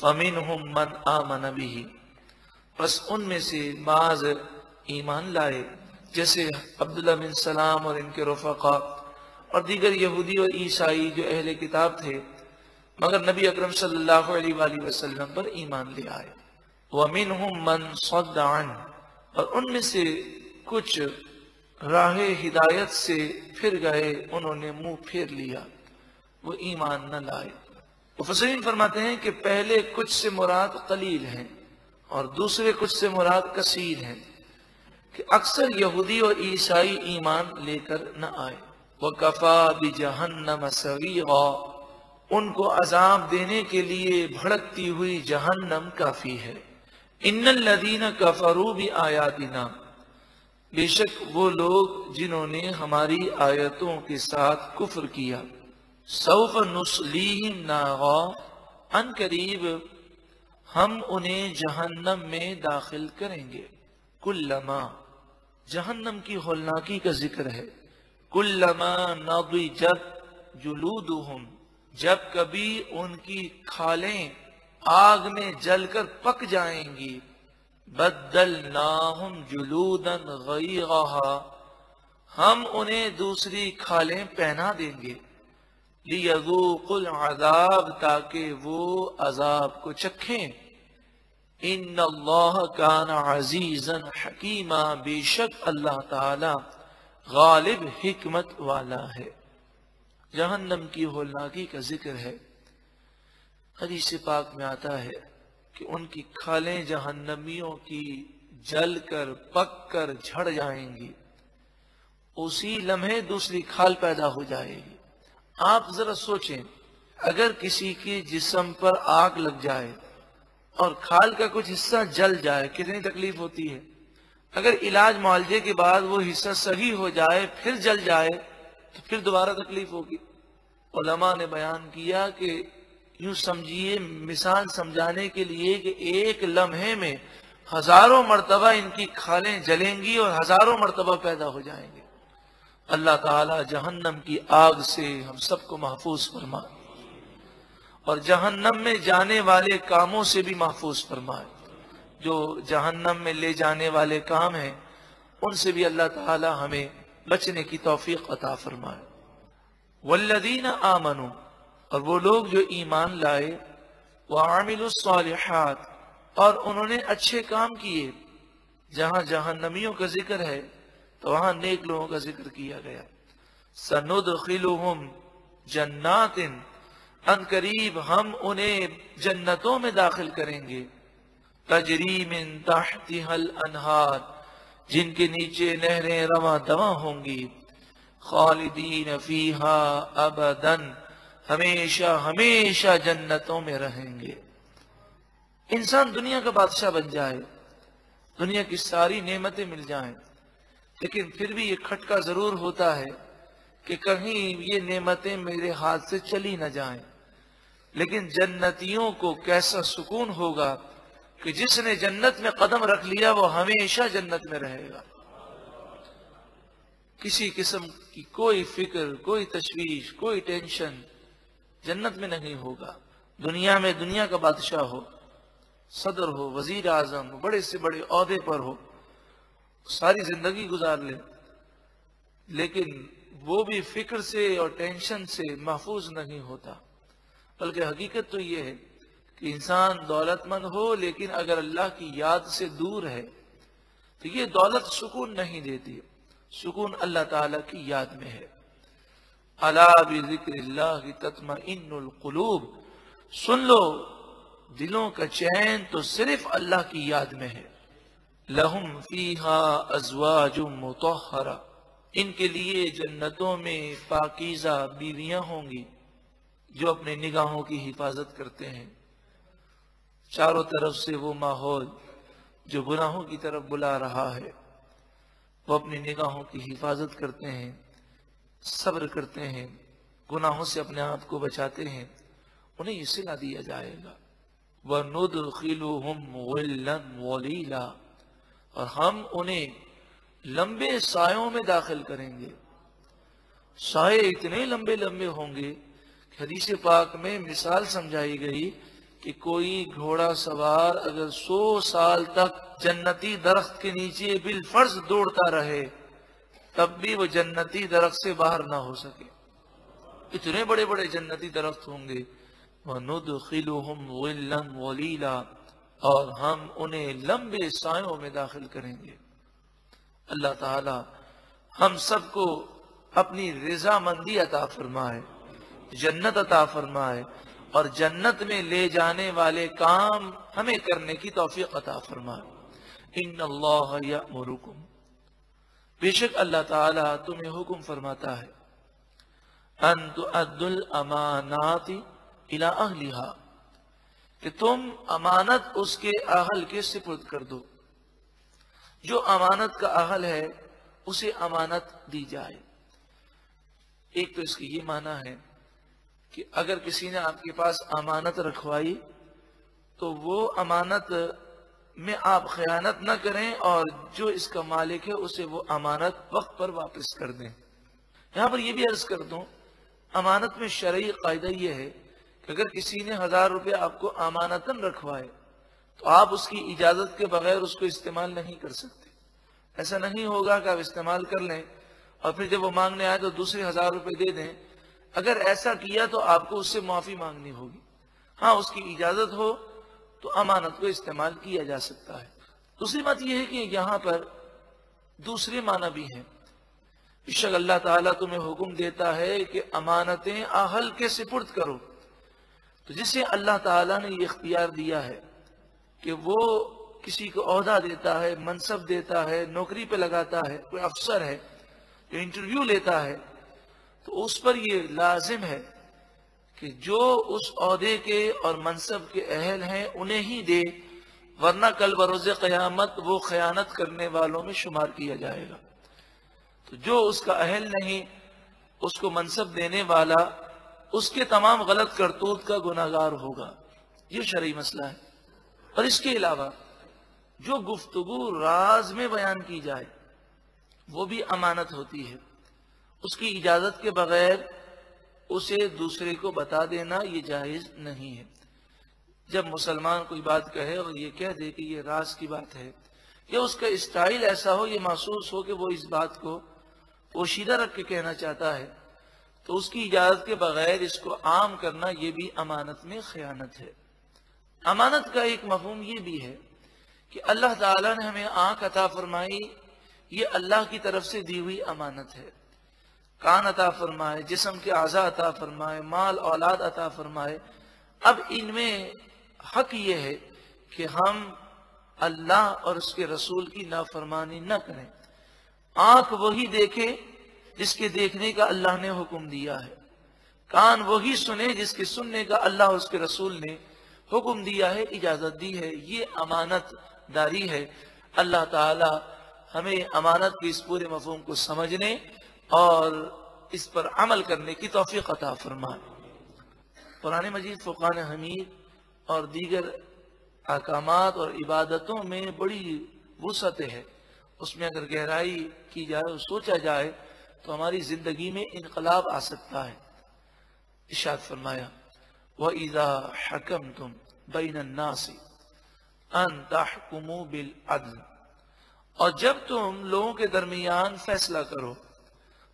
فَمِنْهُمْ مَنْ آمَنَ بِهِ، بس ان میں سے بعض ایمان لائے، جیسے عبداللہ بن سلام اور ان کے رفقا اور دیگر یہودی اور عیسائی جو اہل کتاب تھے، مگر نبی اکرم صلی اللہ علیہ وآلہ وسلم پر ایمان لے آئے۔ وَمِنْهُمْ مَنْ صَدَّ عَنْهُ، اور ان میں سے کچھ راہ ہدایت سے پھر گئے، انہوں نے منہ پھیر لیا، وہ ایمان نہ لائے۔ مفسرین فرماتے ہیں کہ پہلے کچھ سے مراد قلیل ہیں اور دوسرے کچھ سے مراد کثیر ہیں، کہ اکثر یہودی اور عیسائی ایمان لے کر نہ آئے۔ وَكَفَى بِجَهَنَّمَ سَعِيرًا، ان کو عذاب دینے کے لیے بھڑکتی ہوئی جہنم کافی ہے۔ إِنَّ الَّذِينَ كَفَرُوا بِآيَاتِنَا، بے شک وہ لوگ جنہوں نے ہماری آیتوں کے ساتھ کفر کیا، سوف نصلیہم نارا، ان قریب ہم انہیں جہنم میں داخل کریں گے۔ کلما، جہنم کی ہولناکی کا ذکر ہے، کلما نضجت جلودہم، جب کبھی ان کی کھالیں آگ میں جل کر پک جائیں گی، بدلناہم جلودا غیرہا، ہم انہیں دوسری کھالیں پہنا دیں گے، لیذوقوا العذاب، تاکہ وہ عذاب کو چکھیں۔ ان اللہ کان عزیزا حکیما، بے شک اللہ تعالی غالب حکمت والا ہے۔ جہنم کی ہولناکی کا ذکر ہے۔ حدیث پاک میں آتا ہے کہ ان کی کھالیں جہنمیوں کی جل کر پک کر جھڑ جائیں گی، اسی لمحے دوسری کھال پیدا ہو جائے گی۔ آپ ذرا سوچیں، اگر کسی کے جسم پر آگ لگ جائے اور کھال کا کچھ حصہ جل جائے، کتنی تکلیف ہوتی ہے۔ اگر علاج معالجے کے بعد وہ حصہ صحیح ہو جائے پھر جل جائے تو پھر دوبارہ تکلیف ہوگی۔ علماء نے بیان کیا کہ یوں سمجھیے، مثال سمجھانے کے لیے، کہ ایک لمحے میں ہزاروں مرتبہ ان کی کھالیں جلیں گی اور ہزاروں مرتبہ پیدا ہو جائیں گے۔ اللہ تعالی جہنم کی آگ سے ہم سب کو محفوظ فرمائے اور جہنم میں جانے والے کاموں سے بھی محفوظ فرمائے۔ جو جہنم میں لے جانے والے کام ہیں ان سے بھی اللہ تعالی ہمیں بچنے کی توفیق عطا فرمائے۔ والذین آمنوا، اور وہ لوگ جو ایمان لائے، وعملوا الصالحات، اور انہوں نے اچھے کام کیے۔ جہاں جہنمیوں کا ذکر ہے تو وہاں نیک لوگوں کا ذکر کیا گیا۔ سندخلہم جنات، ان قریب ہم انہیں جنتوں میں داخل کریں گے، تجری من تحتها الانہار، جن کے نیچے نہریں رواں دواں ہوں گی، خالدین فیہا ابدا، ہمیشہ ہمیشہ جنتوں میں رہیں گے۔ انسان دنیا کا بادشاہ بن جائے، دنیا کی ساری نعمتیں مل جائیں، لیکن پھر بھی یہ کھٹکا ضرور ہوتا ہے کہ کہیں یہ نعمتیں میرے ہاتھ سے چلی نہ جائیں۔ لیکن جنتیوں کو کیسا سکون ہوگا کہ جس نے جنت میں قدم رکھ لیا وہ ہمیشہ جنت میں رہے گا، کسی قسم کی کوئی فکر، کوئی تشویش، کوئی ٹینشن جنت میں نہیں ہوگا۔ دنیا میں دنیا کا بادشاہ ہو، صدر ہو، وزیر اعظم ہو، بڑے سے بڑے عہدے پر ہو، ساری زندگی گزار لے، لیکن وہ بھی فکر سے اور ٹینشن سے محفوظ نہیں ہوتا۔ بلکہ حقیقت تو یہ ہے کہ انسان دولت مند ہو لیکن اگر اللہ کی یاد سے دور ہے تو یہ دولت سکون نہیں دیتی، سکون اللہ تعالیٰ کی یاد میں ہے۔ الا بذکر اللہ تطمئن القلوب، سن لو دلوں کا چین تو صرف اللہ کی یاد میں ہے۔ لہم فیہا ازواج مطہرہ، ان کے لیے جنتوں میں پاکیزہ بیویاں ہوں گی جو اپنے نگاہوں کی حفاظت کرتے ہیں۔ چاروں طرف سے وہ ماحول جو گناہوں کی طرف بلا رہا ہے، وہ اپنی نگاہوں کی حفاظت کرتے ہیں، صبر کرتے ہیں، گناہوں سے اپنے آپ کو بچاتے ہیں، انہیں یہ صلہ دیا جائے گا۔ وَنُدْخِلُهُمْ غِلًّا وَلِيلًا، اور ہم انہیں لمبے سایوں میں داخل کریں گے۔ سائے اتنے لمبے لمبے ہوں گے کہ حدیث پاک میں مثال سمجھائی گئی کہ کوئی گھوڑا سوار اگر 100 سال تک جنتی درخت کے نیچے بالفرض دوڑتا رہے تب بھی وہ جنتی درخت سے باہر نہ ہو سکے. اتنے بڑے بڑے جنتی درخت ہوں گے. وَنُدْخِلُهُمْ ظِلًّا وَلِيلًا، اور ہم انہیں لمبے سایوں میں داخل کریں گے. اللہ تعالی ہم سب کو اپنی رضامندی عطا فرمائے، جنت عطا فرمائے، اور جنت میں لے جانے والے کام ہمیں کرنے کی توفیق عطا فرمائے. ان اللہ یأمرکم، بے شک اللہ تعالی تمہیں حکم فرماتا ہے، ان تؤدوا الامانات الی اہلہا، کہ تم امانت اس کے اہل کے سپرد کر دو. جو امانت کا اہل ہے اسے امانت دی جائے. ایک تو اس کی یہ معنی ہے کہ اگر کسی نے آپ کے پاس امانت رکھوائی تو وہ امانت میں آپ خیانت نہ کریں اور جو اس کا مالک ہے اسے وہ امانت وقت پر واپس کر دیں. یہاں پر یہ بھی عرض کر دوں، امانت میں شرعی قاعدہ یہ ہے کہ اگر کسی نے 1000 روپے آپ کو امانتاً رکھوائے تو آپ اس کی اجازت کے بغیر اس کو استعمال نہیں کر سکتے. ایسا نہیں ہوگا کہ آپ استعمال کر لیں اور پھر جب وہ مانگنے آئے تو دوسرے 1000 روپے دے دیں. اگر ایسا کیا تو آپ کو اس سے معافی مانگنی ہوگی. ہاں اس کی اجازت ہو تو امانت کو استعمال کیا جا سکتا ہے. دوسری بات یہ ہے کہ یہاں پر دوسرے معنی بھی ہیں. بے شک اللہ تعالیٰ تمہیں حکم دیتا ہے کہ امانتیں اہل کے سپرد کرو. تو جسے اللہ تعالیٰ نے یہ اختیار دیا ہے کہ وہ کسی کو عہدہ دیتا ہے، منصب دیتا ہے، نوکری پہ لگاتا ہے، کوئی افسر ہے جو انٹرویو لیتا ہے، تو اس پر یہ لازم ہے کہ جو اس عہدے کے اور منصب کے اہل ہیں انہیں ہی دے، ورنہ کل بروز قیامت وہ خیانت کرنے والوں میں شمار کیا جائے گا. تو جو اس کا اہل نہیں، اس کو منصب دینے والا اس کے تمام غلط کرتوت کا گناہگار ہوگا. یہ شرعی مسئلہ ہے. اور اس کے علاوہ جو گفتگو راز میں بیان کی جائے وہ بھی امانت ہوتی ہے. اس کی اجازت کے بغیر اسے دوسرے کو بتا دینا یہ جائز نہیں ہے. جب مسلمان کوئی بات کہے اور یہ کہہ دے کہ یہ راز کی بات ہے، یا اس کا اسٹائل ایسا ہو، یہ محسوس ہو کہ وہ اس بات کو پوشیدہ رکھ کے کہنا چاہتا ہے، تو اس کی اجازت کے بغیر اس کو عام کرنا یہ بھی امانت میں خیانت ہے. امانت کا ایک مفہوم یہ بھی ہے کہ اللہ تعالیٰ نے ہمیں آنکھ عطا فرمائی، یہ اللہ کی طرف سے دی ہوئی امانت ہے. کان عطا فرمائے، جسم کے اعضاء عطا فرمائے، مال اولاد عطا فرمائے. اب ان میں حق یہ ہے کہ ہم اللہ اور اس کے رسول کی نافرمانی نہ کریں. آنکھ وہی دیکھے جس کے دیکھنے کا اللہ نے حکم دیا ہے، کان وہی سنے جس کے سننے کا اللہ اور اس کے رسول نے حکم دیا ہے، اجازت دی ہے. یہ امانت داری ہے. اللہ تعالی ہمیں امانت کے اس پورے مفہوم کو سمجھنے اور اس پر عمل کرنے کی توفیق عطا فرمائے. قرآن مجید فرقان حمید اور دیگر احکامات اور عبادتوں میں بڑی وسعت ہے. اس میں اگر گہرائی کی جائے اور سوچا جائے تو ہماری زندگی میں انقلاب آ سکتا ہے. ارشاد فرمایا وَإِذَا حَكَمْتُمْ بَيْنَ النَّاسِ أَن تَحْكُمُوا بِالْعَدْلِ، اور جب تم لوگوں کے درمیان فیصلہ کرو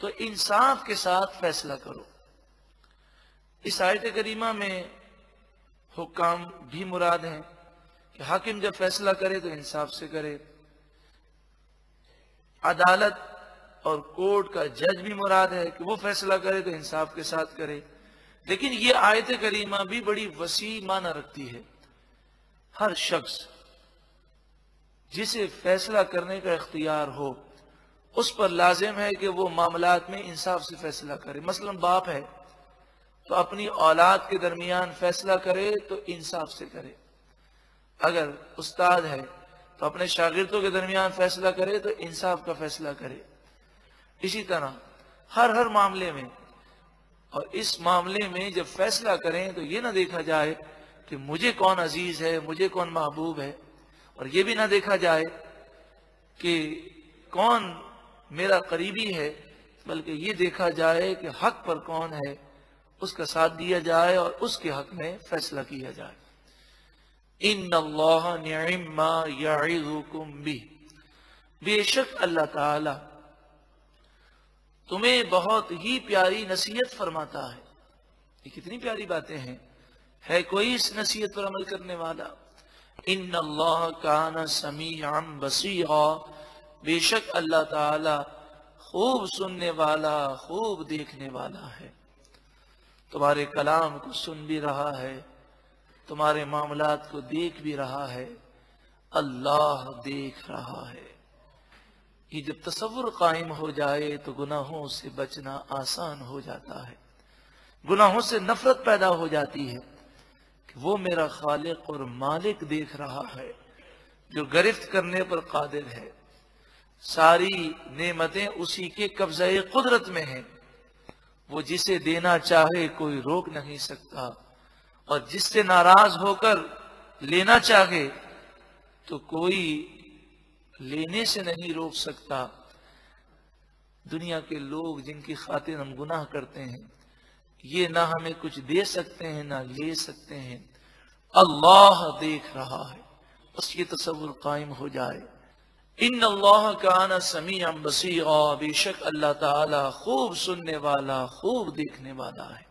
تو انصاف کے ساتھ فیصلہ کرو. اس آیت کریمہ میں حکام بھی مراد ہیں کہ حاکم جب فیصلہ کرے تو انصاف سے کرے. عدالت اور کورٹ کا جج بھی مراد ہے کہ وہ فیصلہ کرے تو انصاف کے ساتھ کرے. لیکن یہ آیت کریمہ بھی بڑی وسیع معنی رکھتی ہے. ہر شخص جسے فیصلہ کرنے کا اختیار ہو اس پر لازم ہے کہ وہ معاملات میں انصاف سے فیصلہ کرے. مثلا باپ ہے تو اپنی اولاد کے درمیان فیصلہ کرے تو انصاف سے کرے. اگر استاد ہے تو اپنے شاگردوں کے درمیان فیصلہ کرے تو انصاف کا فیصلہ کرے. اسی طرح ہر معاملے میں، اور اس معاملے میں جب فیصلہ کریں تو یہ نہ دیکھا جائے کہ مجھے کون عزیز ہے، مجھے کون محبوب ہے، اور یہ بھی نہ دیکھا جائے کہ کون میرا قریبی ہے، بلکہ یہ دیکھا جائے کہ حق پر کون ہے، اس کا ساتھ دیا جائے اور اس کے حق میں فیصلہ کیا جائے. ان اللہ نعم ما یعظکم بہ، بے شک اللہ تعالی تمہیں بہت ہی پیاری نصیحت فرماتا ہے۔ یہ کتنی پیاری باتیں ہیں، ہے کوئی اس نصیحت پر عمل کرنے والا؟ ان اللہ کان سمیعا بصیرا، بے شک اللہ تعالی خوب سننے والا، خوب دیکھنے والا ہے۔ تمہارے کلام کو سن بھی رہا ہے، تمہارے معاملات کو دیکھ بھی رہا ہے، اللہ دیکھ رہا ہے۔ یہ جب تصور قائم ہو جائے تو گناہوں سے بچنا آسان ہو جاتا ہے، گناہوں سے نفرت پیدا ہو جاتی ہے کہ وہ میرا خالق اور مالک دیکھ رہا ہے جو گرفت کرنے پر قادر ہے، ساری نعمتیں اسی کے قبضہ قدرت میں ہیں، وہ جسے دینا چاہے کوئی روک نہیں سکتا، اور جس سے ناراض ہو کر لینا چاہے تو کوئی لینے سے نہیں روک سکتا۔ دنیا کے لوگ جن کی خاطر ہم گناہ کرتے ہیں، یہ نہ ہمیں کچھ دے سکتے ہیں نہ لے سکتے ہیں، اللہ دیکھ رہا ہے۔ بس یہ تصور قائم ہو جائے، ان اللہ کان سمیعا بصیرا، بے شک اللہ تعالی خوب سننے والا، خوب دیکھنے والا ہے۔